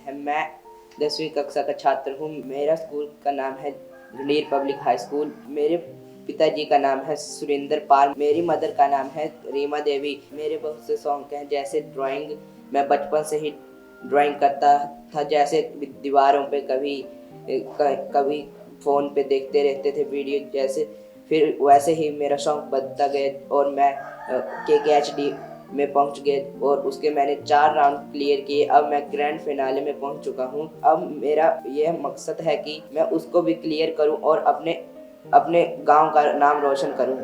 है। मैं 10वीं कक्षा का छात्र हूँ। मेरा स्कूल का नाम है झुंडेर पब्लिक हाई स्कूल। मेरे पिताजी का नाम है सुरेंद्र पाल। मेरी मदर का नाम है रीमा देवी। मेरे बहुत से शौक हैं, जैसे ड्राइंग। मैं बचपन से ही ड्राइंग करता था, जैसे दीवारों पे कभी फ़ोन पे देखते रहते थे वीडियो जैसे। फिर वैसे ही मेरा शौक बढ़ता गया और मैं KKHD में पहुंच गए और उसके मैंने 4 राउंड क्लियर किए। अब मैं ग्रैंड फिनाले में पहुंच चुका हूं। अब मेरा यह मकसद है कि मैं उसको भी क्लियर करूं और अपने अपने गांव का नाम रोशन करूं।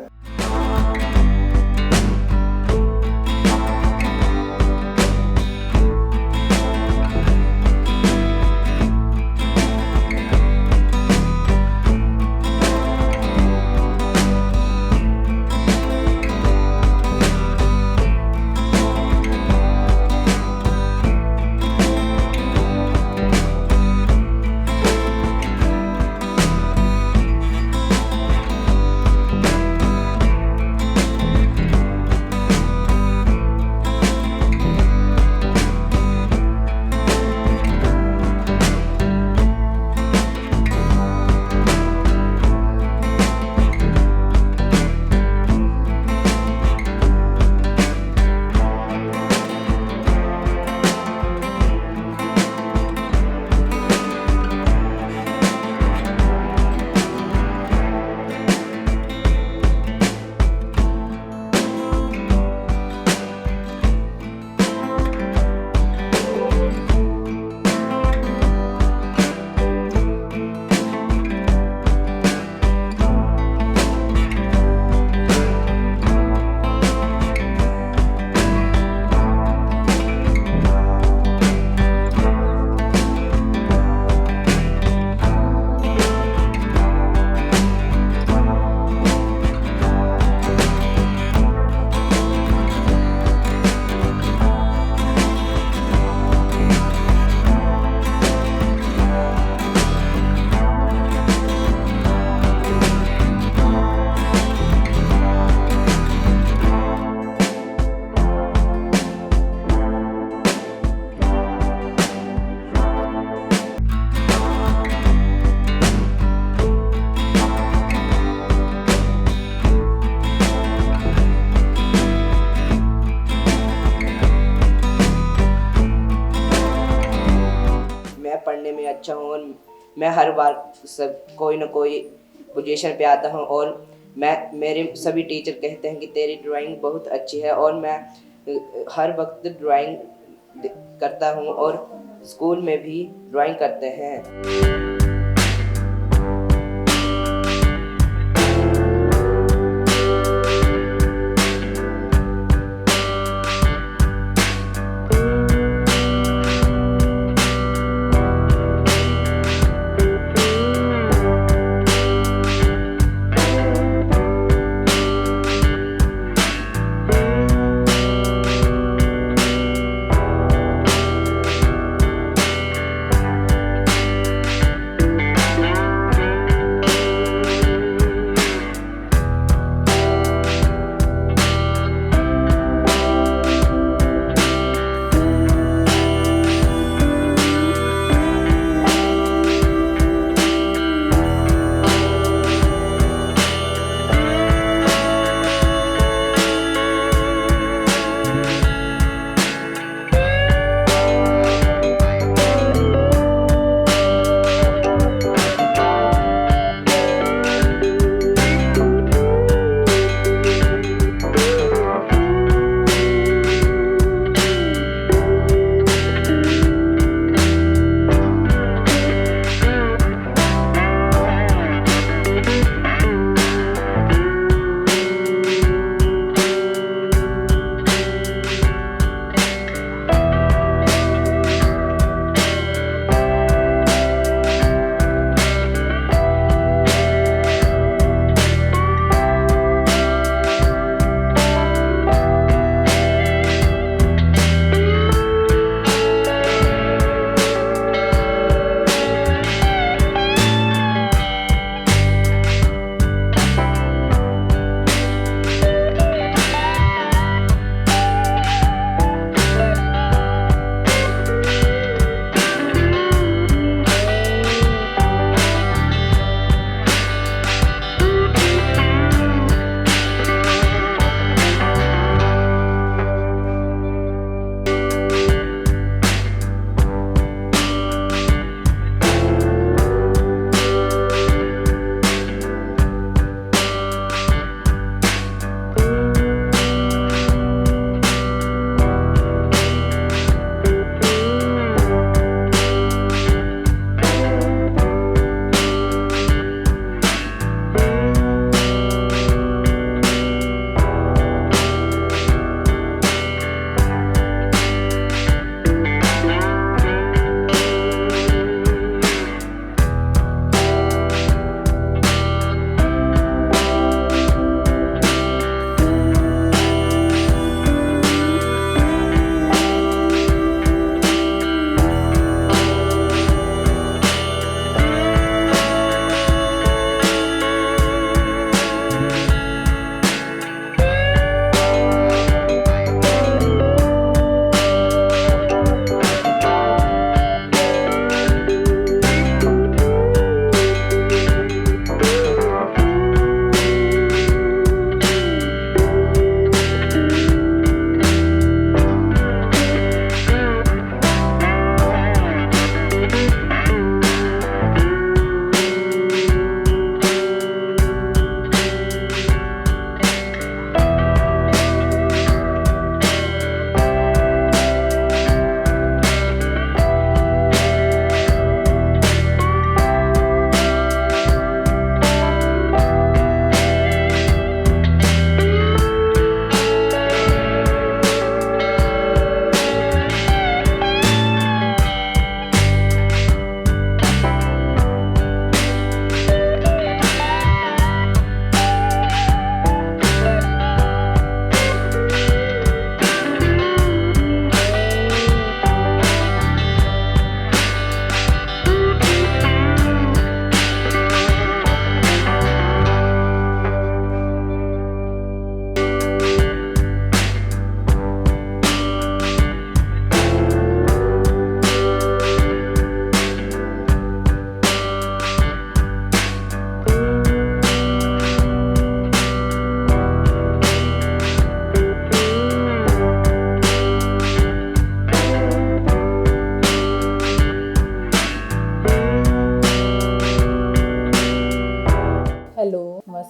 मैं पढ़ने में अच्छा हूँ और मैं हर बार कोई ना कोई पोजीशन पे आता हूँ और मेरे सभी टीचर कहते हैं कि तेरी ड्राइंग बहुत अच्छी है और मैं हर वक्त ड्राइंग करता हूँ और स्कूल में भी ड्राइंग करते हैं।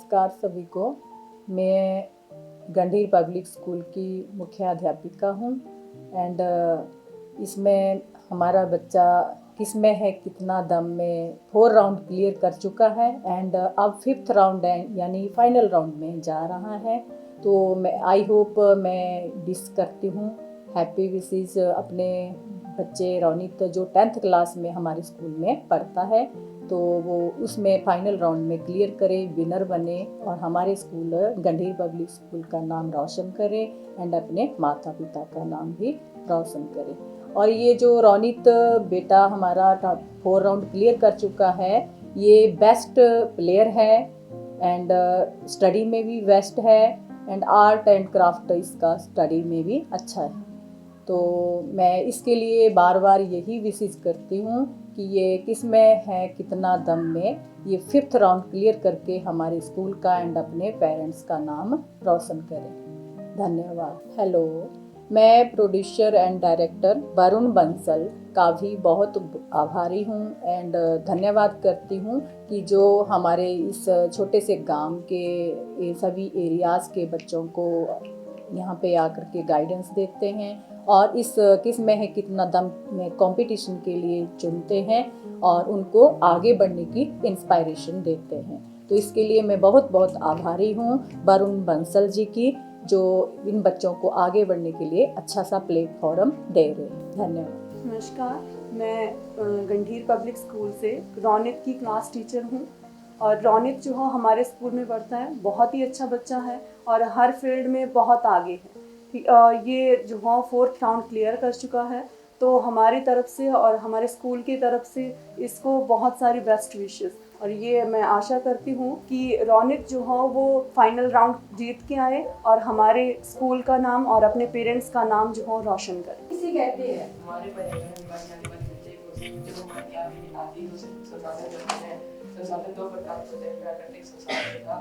नमस्कार सभी को। मैं गंडीर पब्लिक स्कूल की मुख्याध्यापिका हूँ एंड इसमें हमारा बच्चा किसमें है कितना दम में 4 राउंड क्लियर कर चुका है एंड अब 5th राउंड है यानी फाइनल राउंड में जा रहा है। तो मैं आई होप मैं विश करती हूँ हैप्पी विशेस अपने बच्चे रोनित जो 10th क्लास में हमारे स्कूल में पढ़ता है, तो वो उसमें फाइनल राउंड में क्लियर करे, विनर बने और हमारे स्कूल गंडीर पब्लिक स्कूल का नाम रोशन करे एंड अपने माता पिता का नाम भी रोशन करे। और ये जो रोनित बेटा हमारा 4 राउंड क्लियर कर चुका है, ये बेस्ट प्लेयर है एंड स्टडी में भी बेस्ट है एंड आर्ट एंड क्राफ्ट इसका स्टडी में भी अच्छा है। तो मैं इसके लिए बार बार यही विशेष करती हूँ कि ये किस में है कितना दम में ये 5th राउंड क्लियर करके हमारे स्कूल का एंड अपने पेरेंट्स का नाम रोशन करे। धन्यवाद। हेलो, मैं producer and director Varun Bansal का भी बहुत आभारी हूँ एंड धन्यवाद करती हूँ कि जो हमारे इस छोटे से गांव के सभी एरियाज़ के बच्चों को यहाँ पे आकर के गाइडेंस देते हैं और इस किस में है कितना दम में कंपटीशन के लिए चुनते हैं और उनको आगे बढ़ने की इंस्पायरेशन देते हैं। तो इसके लिए मैं बहुत बहुत आभारी हूँ वरुण बंसल जी की, जो इन बच्चों को आगे बढ़ने के लिए अच्छा सा प्लेटफॉर्म दे रहे हैं। धन्यवाद। नमस्कार, मैं गंडीर पब्लिक स्कूल से रोनित की क्लास टीचर हूँ और रोनित जो है हमारे स्कूल में पढ़ता है, बहुत ही अच्छा बच्चा है और हर फील्ड में बहुत आगे है। ये जो है 4th राउंड क्लियर कर चुका है, तो हमारी तरफ से और हमारे स्कूल की तरफ से इसको बहुत सारी बेस्ट विशेस और ये मैं आशा करती हूँ कि रोनित जो है वो फाइनल राउंड जीत के आए और हमारे स्कूल का नाम और अपने पेरेंट्स का नाम जो है रोशन करे। इसे कहते हैं हमारे पर्यावरण विभाग जाने वाले बच्चे को जो हमारे आदि हो संसाधन करते हैं। संसाधन 2 प्रकार के होते हैं, प्राकृतिक संसाधन का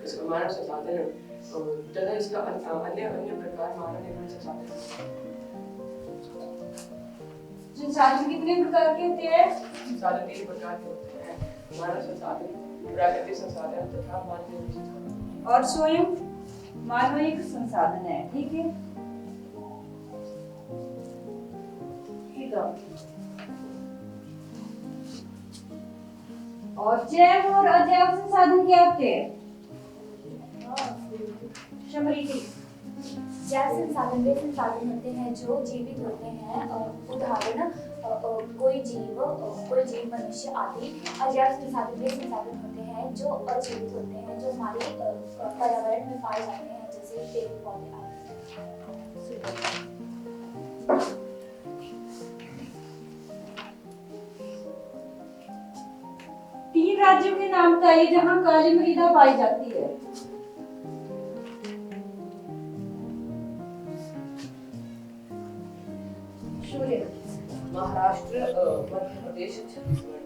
इसका मानव संसाधन तथा इसका अन्य प्रकार मानव निर्मित संसाधन। संसाधन कितने प्रकार के होते हैं? संसाधन 3 प्रकार के होते हैं, मानव संसाधन, प्राकृतिक संसाधन तथा मानव निर्मित संसाधन। और स्वयं मानविक संसाधन है, ठीक है। ठीक है। और जैव और अजैव संसाधन क्या होते हैं? समृद्धि। जैव संसाधन वे संसाधन होते हैं जो जीवित होते हैं, उदाहरण कोई जीव मनुष्य आदि। अजैव संसाधन वे संसाधन होते हैं जो अजीवित होते हैं, जो हमारे पर्यावरण में पाए जाते हैं, जैसे पेड़ पौधे आदि। 3 राज्यों के नाम बताइए जहाँ काली मृदा पाई जाती है। महाराष्ट्र, मध्य प्रदेश, छत्तीसगढ़।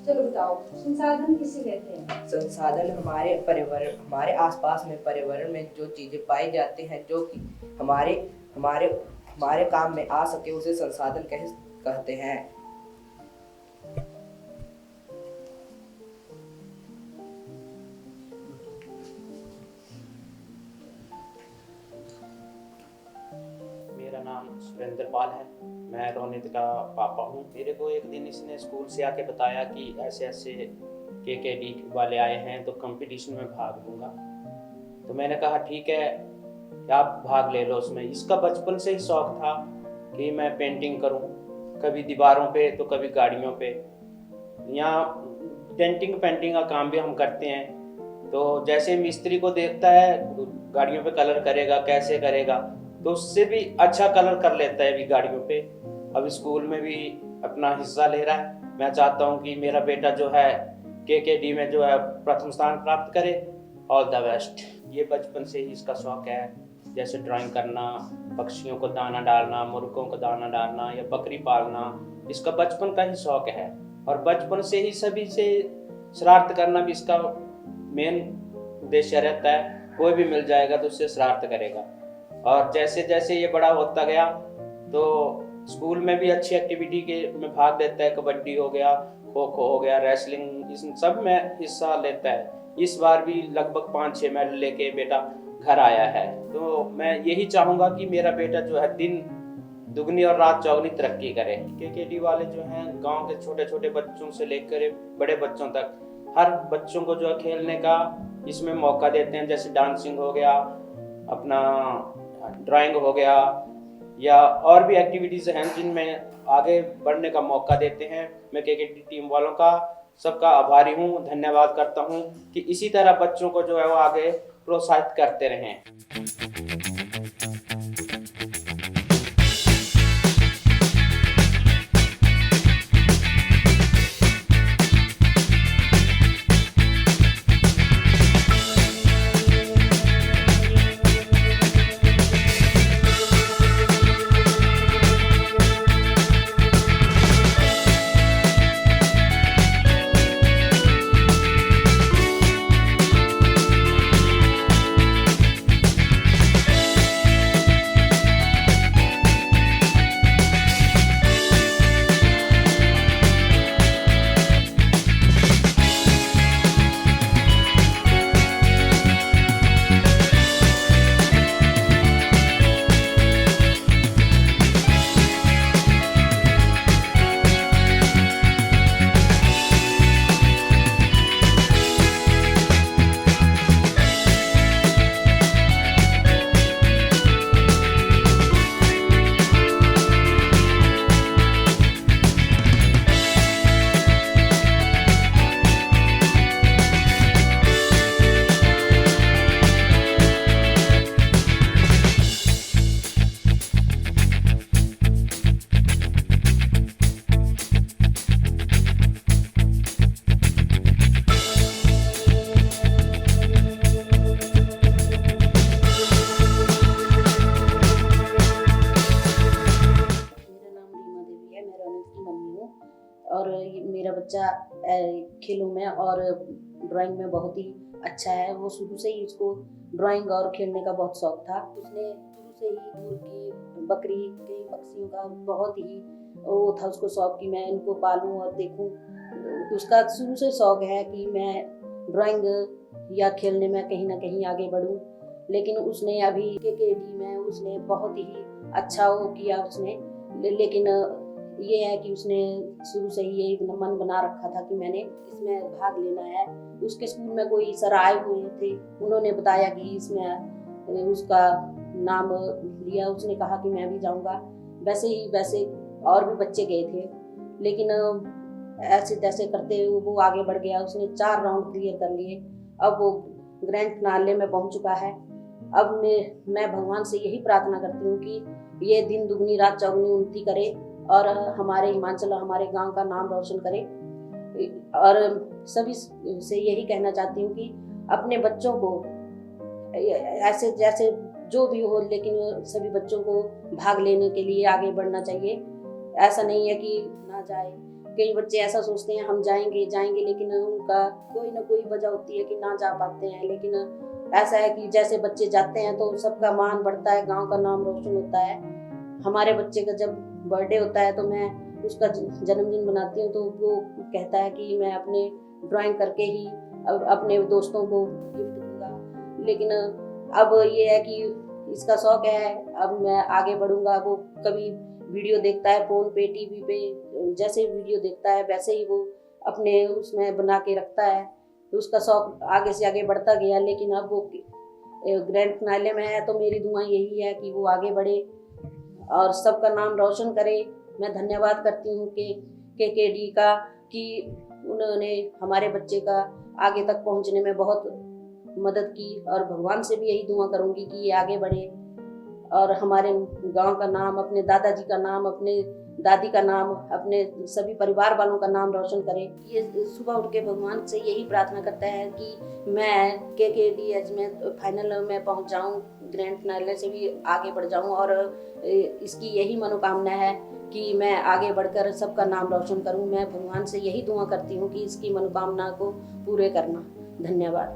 चलो बताओ, संसाधन किसे कहते हैं? संसाधन हमारे आसपास में पर्यावरण में जो चीजें पाई जाती हैं जो कि हमारे हमारे हमारे काम में आ सके उसे संसाधन कहते हैं। मेरा नाम सुरेंद्र पाल है, मैं रोनित का पापा हूँ। मेरे को एक दिन इसने स्कूल से आके बताया कि ऐसे ऐसे KKD वाले आए हैं तो कंपटीशन में भाग लूँगा। तो मैंने कहा ठीक है, आप भाग ले लो उसमें। इसका बचपन से ही शौक था कि मैं पेंटिंग करूँ, कभी दीवारों पे तो कभी गाड़ियों पे। यहाँ पेंटिंग का काम भी हम करते हैं। तो जैसे मिस्त्री को देखता है गाड़ियों पे कलर करेगा, कैसे करेगा, तो उससे भी अच्छा कलर कर लेता है अभी गाड़ियों पे। अब स्कूल में भी अपना हिस्सा ले रहा है। मैं चाहता हूँ कि मेरा बेटा जो है KKD में जो है प्रथम स्थान प्राप्त करे। All the best. ये बचपन से ही इसका शौक है, जैसे ड्राइंग करना, पक्षियों को दाना डालना, मुर्गों को दाना डालना या बकरी पालना, इसका बचपन का ही शौक है। और बचपन से ही सभी से शरारत करना भी इसका मेन उद्देश्य रहता है। कोई भी मिल जाएगा तो उससे शरारत करेगा। और जैसे जैसे ये बड़ा होता गया तो स्कूल में भी अच्छी एक्टिविटी के में भाग लेता है, कबड्डी हो गया, खो खो हो गया, रेसलिंग, इस सब में हिस्सा लेता है। इस बार भी लगभग 5-6 मेडल लेके बेटा घर आया है। तो मैं यही चाहूँगा कि मेरा बेटा जो है दिन दुगनी और रात चौगनी तरक्की करे। केकेडी वाले जो हैं गांव के छोटे छोटे बच्चों से लेकर बड़े बच्चों तक हर बच्चों को जो है खेलने का इसमें मौका देते हैं। जैसे डांसिंग हो गया, अपना ड्राइंग हो गया, या और भी एक्टिविटीज़ हैं जिनमें आगे बढ़ने का मौका देते हैं। मैं केकेडी टीम वालों का सबका आभारी हूँ, धन्यवाद करता हूँ कि इसी तरह बच्चों को जो है वो आगे प्रोत्साहित करते रहें। और मेरा बच्चा खेलों में और ड्राइंग में बहुत ही अच्छा है। वो शुरू से ही उसको ड्राइंग और खेलने का बहुत शौक था। उसने शुरू से ही मुर्गी, बकरी, कई पक्षियों का बहुत ही वो था उसको शौक कि मैं इनको पालूं और देखूं। उसका शुरू से शौक है कि मैं ड्राइंग या खेलने में कहीं ना कहीं आगे बढ़ूं। लेकिन उसने अभी केकेडी में उसने बहुत ही अच्छा वो किया उसने। लेकिन ये है कि उसने शुरू से ही यही मन बना रखा था कि मैंने इसमें भाग लेना है। उसके स्कूल में कोई सर आए हुए थे, उन्होंने बताया कि इसमें उसका नाम लिया। उसने कहा कि मैं भी जाऊंगा। वैसे और भी बच्चे गए थे, लेकिन ऐसे तैसे करते वो आगे बढ़ गया। उसने 4 राउंड क्लियर कर लिए। अब वो ग्रैंड फिनाले में पहुंच चुका है। अब मैं भगवान से यही प्रार्थना करती हूँ कि ये दिन दुगनी रात चौगनी उन्नति करे और हमारे हिमाचल, हमारे गांव का नाम रोशन करे। और सभी से यही कहना चाहती हूँ कि अपने बच्चों को ऐसे जैसे जो भी हो, लेकिन सभी बच्चों को भाग लेने के लिए आगे बढ़ना चाहिए। ऐसा नहीं है कि ना जाए। कई बच्चे ऐसा सोचते हैं हम जाएंगे, लेकिन उनका कोई ना कोई वजह होती है कि ना जा पाते हैं। लेकिन ऐसा है कि जैसे बच्चे जाते हैं तो सबका मान बढ़ता है, गांव का नाम रोशन होता है। हमारे बच्चे का जब बर्थडे होता है तो मैं उसका जन्मदिन मनाती हूँ, तो वो कहता है कि मैं अपने ड्राइंग करके ही अपने दोस्तों को गिफ्ट दूंगा। लेकिन अब ये है कि इसका शौक है, अब मैं आगे बढ़ूंगा। वो कभी वीडियो देखता है फ़ोन पे, टीवी पे, जैसे वीडियो देखता है वैसे ही वो अपने उसमें बना के रखता है। तो उसका शौक आगे से आगे बढ़ता गया। लेकिन अब वो ग्रैंड फिनाले में है, तो मेरी दुआ यही है कि वो आगे बढ़े और सबका नाम रोशन करे। मैं धन्यवाद करती हूँ कि केकेडी का कि उन्होंने हमारे बच्चे का आगे तक पहुँचने में बहुत मदद की। और भगवान से भी यही दुआ करूँगी कि ये आगे बढ़े और हमारे गांव का नाम, अपने दादाजी का नाम, अपने दादी का नाम, अपने सभी परिवार वालों का नाम रोशन करे। ये सुबह उठ के भगवान से यही प्रार्थना करता है कि मैं केकेडीएच में फाइनल में पहुंच जाऊं, ग्रैंड फिनाले से भी आगे बढ़ जाऊं। और इसकी यही मनोकामना है कि मैं आगे बढ़कर सबका नाम रोशन करूं। मैं भगवान से यही दुआ करती हूं कि इसकी मनोकामना को पूरे करना। धन्यवाद।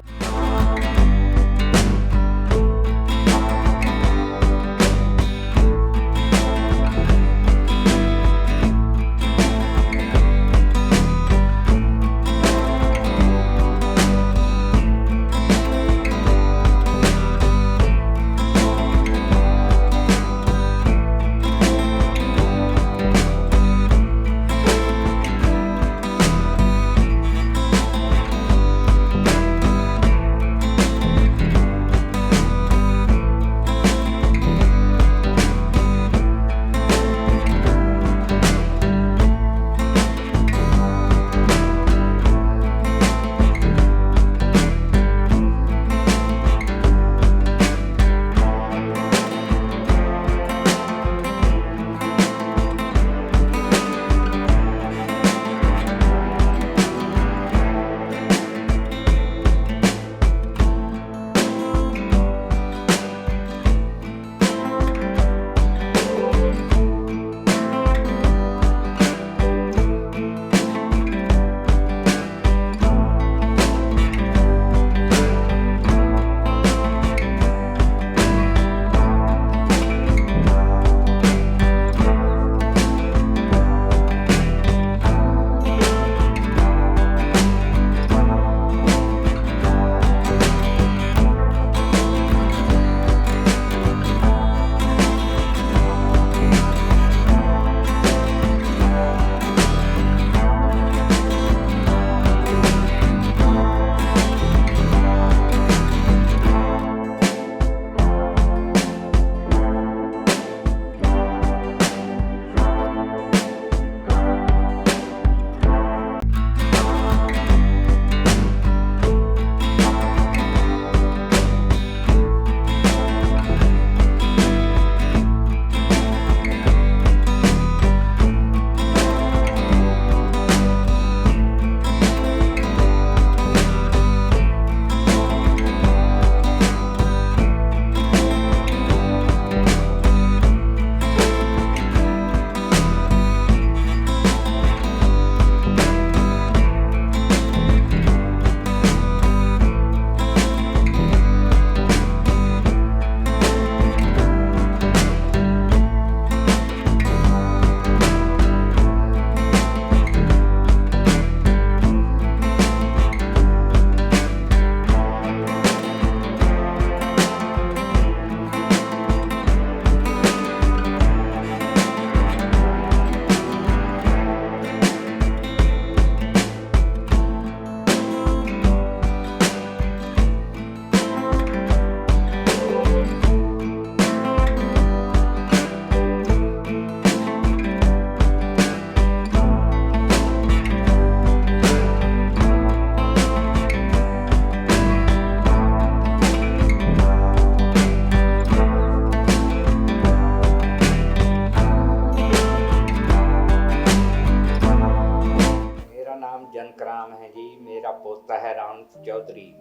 है रौनक चौधरी,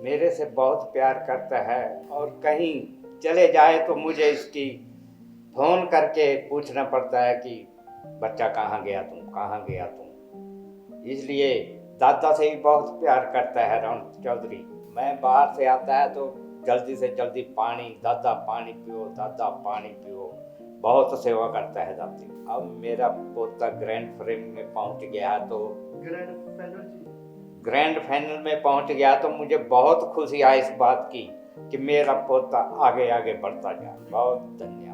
मेरे से बहुत प्यार करता है और कहीं चले जाए तो मुझे इसकी फ़ोन करके पूछना पड़ता है कि बच्चा कहाँ गया तुम, कहाँ गया तुम। इसलिए दादा से ही बहुत प्यार करता है रौनक चौधरी। मैं बाहर से आता है तो जल्दी से जल्दी पानी, दादा पानी पियो, दादा पानी पियो, बहुत सेवा करता है दादी। अब मेरा पोता ग्रैंड फाइनल में पहुंच गया तो ग्रैंड फाइनल में पहुंच गया तो मुझे बहुत खुशी है इस बात की कि मेरा पोता आगे आगे बढ़ता जाए। बहुत धन्यवाद।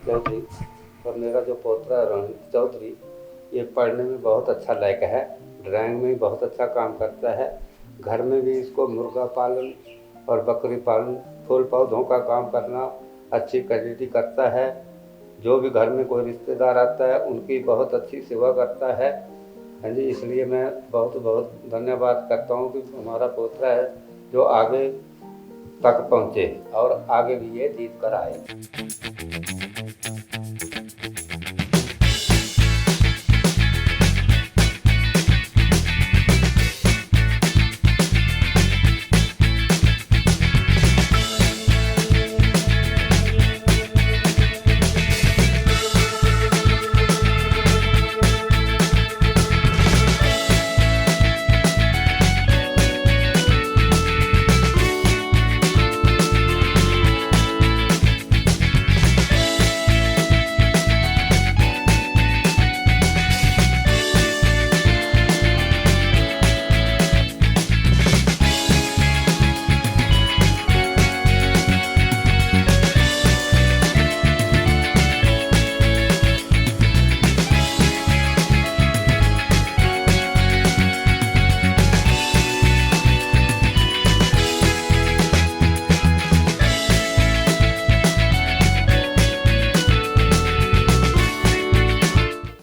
चौधरी और मेरा जो पोता है रोहित चौधरी, ये पढ़ने में बहुत अच्छा लायक है, ड्राइंग में बहुत अच्छा काम करता है। घर में भी इसको मुर्गा पालन और बकरी पालन, फूल पौधों का काम करना अच्छी क्वालिटी करता है। जो भी घर में कोई रिश्तेदार आता है उनकी बहुत अच्छी सेवा करता है। हाँ जी, इसलिए मैं बहुत बहुत धन्यवाद करता हूँ कि हमारा पोता है जो आगे तक पहुँचे और आगे भी ये जीत कर आए।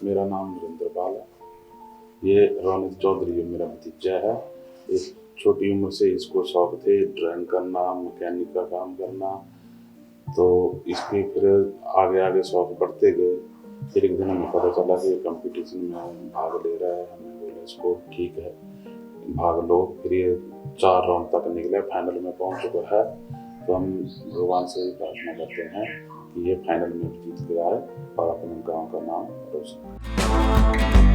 मेरा नाम नरेंद्र पाल है। ये रौनक चौधरी जो मेरा भतीजा है, इस छोटी उम्र से इसको शौक थे ड्राइंग करना, मैकेनिक का काम करना, तो इसके फिर आगे आगे शौक बढ़ते गए। फिर एक दिन हमें पता चला कि कंपटीशन में भाग ले रहा है। हमने बोला इसको ठीक है भाग लो। फिर ये 4 राउंड तक निकले, फाइनल में पहुंच चुका है। तो हम भगवान से ही प्रार्थना करते हैं कि ये फाइनल में जीत के आए और अपने गांव का नाम रोशन करे।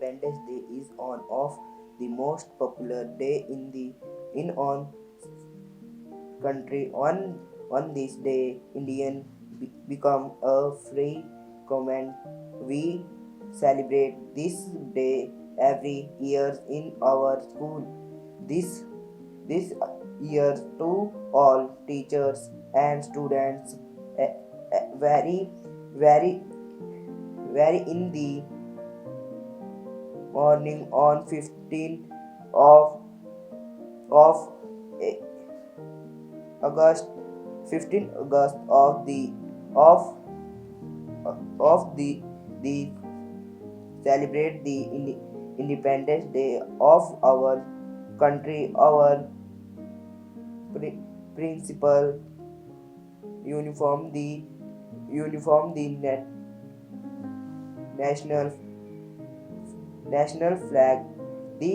Independence Day is one of the most popular day in on country. On this day, Indian become a free comment. We celebrate this day every year in our school. This year to all teachers and students very in the morning on 15th of August 15 August of the celebrate the Independence Day of our country. Our principal uniform the national flag. The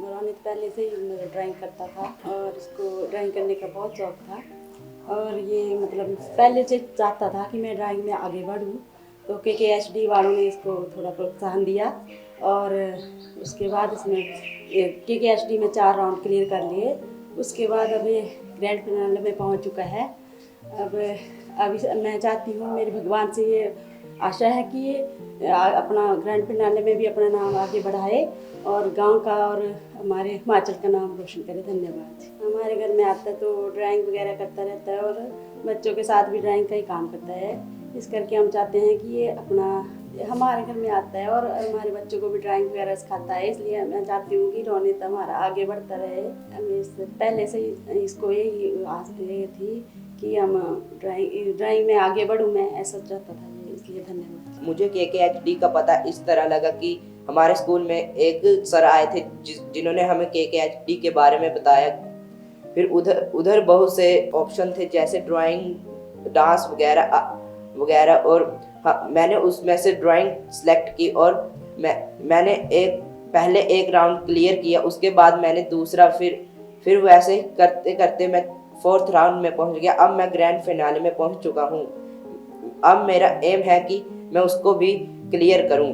Ronit पहले से ही मेरा drawing करता था और इसको drawing करने का बहुत शौक था और ये मतलब पहले से चाहता था कि मैं ड्राइंग में आगे बढ़ूँ। तो KKHD वालों ने इसको थोड़ा प्रोत्साहन दिया और उसके बाद इसमें KKHD में 4 राउंड क्लियर कर लिए। उसके बाद अभी ग्रैंड फिनाले में पहुंच चुका है। अभी मैं चाहती हूँ, मेरे भगवान से ये आशा है कि ये अपना ग्रैंड फिनाले में भी अपना नाम आगे बढ़ाए और गांव का और हमारे हिमाचल का नाम रोशन करे। धन्यवाद। हमारे घर में आता है तो ड्राइंग वगैरह करता रहता है और बच्चों के साथ भी ड्राइंग का ही काम करता है। इस करके हम चाहते हैं कि ये अपना हमारे घर में आता है और हमारे बच्चों को भी ड्राइंग वगैरह सिखाता है। इसलिए मैं चाहती हूँ कि रोनित हमारा आगे बढ़ता रहे। हमें इससे पहले से ही इसको यही आस ये थी कि हम ड्राइंग में आगे बढ़ूँ, मैं ऐसा चाहता था। इसलिए धन्यवाद। मुझे KKHD का पता इस तरह लगा कि हमारे स्कूल में एक सर आए थे जिन्होंने हमें KKHD के बारे में बताया। फिर उधर बहुत से ऑप्शन थे जैसे ड्राइंग, डांस वगैरह और मैंने उसमें से ड्राइंग सेलेक्ट की और मैंने पहले एक राउंड क्लियर किया। उसके बाद मैंने दूसरा फिर वैसे करते करते मैं 4th राउंड में पहुंच गया। अब मैं ग्रैंड फिनाले में पहुंच चुका हूं। अब मेरा एम है कि मैं उसको भी क्लियर करूं।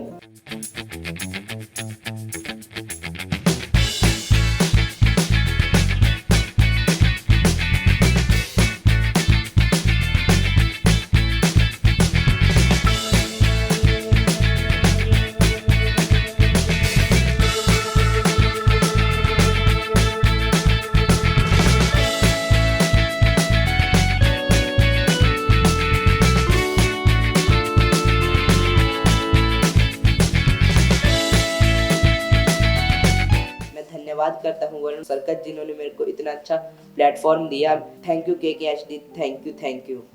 धन्यवाद करता हूँ वरुण सरकत जिन्होंने मेरे को इतना अच्छा प्लेटफॉर्म दिया। Thank you KKHD, thank you.